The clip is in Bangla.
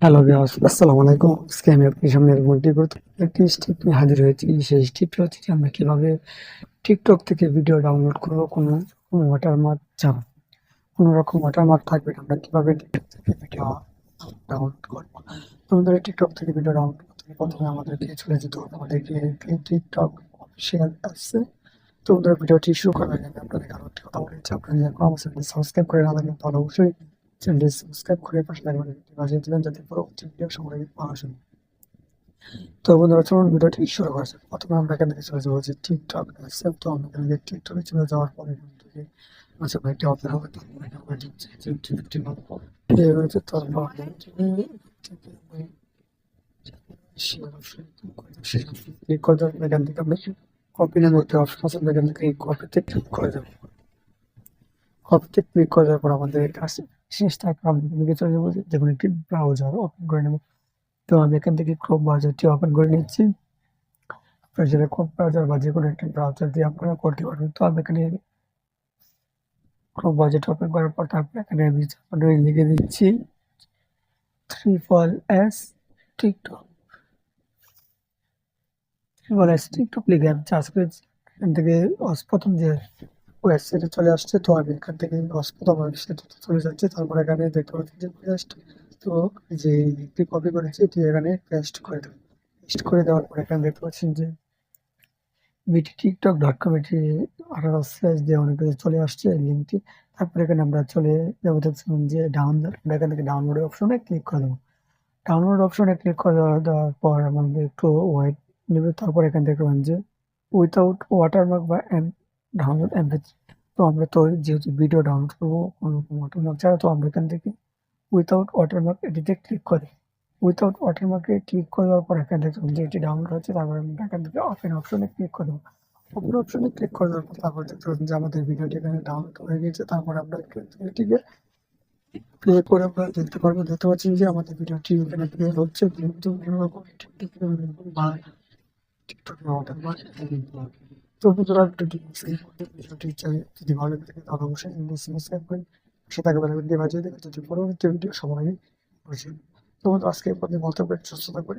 হ্যালো ভিউয়ার্স, আসসালামু আলাইকুম। আজকে আমি আপনার সামনে এরকম একটি স্টেপ নিয়ে হাজির হয়েছি। সেই স্টেপটা হচ্ছে যে আমরা কিভাবে টিকটক থেকে ভিডিও ডাউনলোড করব কোনো ওয়াটারমার্ক ছাড়া। কোনো রকম ওয়াটারমার্ক থাকবে না, আমরা কিভাবে টিকটক থেকে ভিডিও ডাউনলোড করব। তো আমাদের টিকটক থেকে ভিডিও ডাউনলোড করতে হলে প্রথমে আমাদেরকে চলে যেতে হবে আমাদেরকে টিকটক অফিসিয়াল অ্যাপসে। তো আমাদের ভিডিওটি শুরু করার আগে আমি আপনাদের আরো একটি কথা বলেছি, আপনারা যদি এখনো আমার চ্যানেলটি সাবস্ক্রাইব করে না থাকেন তাহলে অবশ্যই চ্যানেলটি সাবস্ক্রাইব করে পাশে থাকা বেলটি বাজিয়ে দিবেন যাতে পরবর্তী ভিডিও সবার আগে পাওয়া যায়। তো বন্ধুরা চলুন ভিডিওটি শুরু করা যাক। প্রথমে আমরা এখান থেকে চলে যাবো যে টিকটক অ্যাপসে। তো আমরা এখান থেকে টিকটকে চলে যাওয়ার পরে এখান থেকে আচ্ছা একটি অপশন হবে, তারপরে এখানে আমরা দিচ্ছি যে 50 এই হয়েছে। তারপর ক্লিক করে দেবেন। এখান থেকে আমরা কপি নামে একটি অপশন আছে, এখান থেকে এই কপিতে ক্লিক করে দেবো। কপিতে ক্লিক করে দেওয়ার পর আমাদের কাছে শেষটা আমরা এখান থেকে চলে যাবো যে কোনো একটি ব্রাউজার ওপেন করে নেবো। তো আমি এখান থেকে ক্রোম ব্রাউজারটি ওপেন করে নিচ্ছি। আপনারা সেটা ক্রোম ব্রাউজার বা যেকোনো একটি ব্রাউজার দিয়ে আপনারা করতে পারবেন। তো আমি এখানে ক্রোম ব্রাউজারটি ওপেন করার পর তারপরে এখানে আমি লিখে দিচ্ছি SSS টিকটক। টিকটক লিখে আমি সার্চ করেছি। এখান থেকে প্রথম যে ওয়েবসাইটে চলে আসছে। তো আমি এখান থেকে প্রথম ওয়েবসাইটে চলে যাচ্ছে। তারপর এখানে দেখতে পাচ্ছি যে পেস্ট। তো যে লিঙ্কটি কপি করেছি এটি এখানে পেস্ট করে দেবো। পেস্ট করে দেওয়ার পর এখানে দেখতে পাচ্ছেন যে বিটিটিকটক.com এটি / দিয়ে অনেক কিছু চলে আসছে এই লিঙ্কটি। তারপরে এখানে আমরা চলে যাবো, দেখছেন যে ডাউনলোড। আমরা এখান থেকে ডাউনলোডের অপশনে ক্লিক করে দেবো। ডাউনলোড অপশনে ক্লিক করে দেওয়ার পর আমাদের একটু ওয়েট নেবে। তারপর এখান থেকে যে উইথাউট ওয়াটারমার্ক বা ডাউনলোড এমপি3। তো আমরা তো যেহেতু ভিডিও ডাউনলোড করবো কোনো রকম ওয়াটারমার্ক ছাড়া, তো আমরা এখান থেকে উইথাউট ওয়াটারমার্ক এটিতে ক্লিক করি। উইথাউট ওয়াটারমার্কে ক্লিক করে দেওয়ার পর এখান থেকে যে এটি ডাউনলোড হচ্ছে, তারপরে আমরা এখান থেকে ওপেন অপশনে ক্লিক করে দেবো। ওপেন অপশনে ক্লিক করে দেওয়ার পর তারপর দেখতে পাচ্ছেন যে আমাদের ভিডিওটি এখানে ডাউনলোড হয়ে গেছে। তারপর আমরা এটিকে প্লে করে আমরা দেখতে পারবো। দেখতে পাচ্ছেন যে আমাদের ভিডিওটি এখানে প্লে হচ্ছে, কিন্তু কোনো রকম টিকটকের ওয়াটারমার্ক তো বন্ধুরা ভিডিওটি যদি ভালো লেগে থাকে তাহলে অবশ্যই সাবস্ক্রাইব করে সাথে থাকা বেল আইকনটি বাজিয়ে দেবেন যাতে পরবর্তী ভিডিও সবার আগে পৌঁছে যায়। তো বন্ধু আজকে এই পর্যন্ত, ভালো থাকবেন, সুস্থ থাকবেন।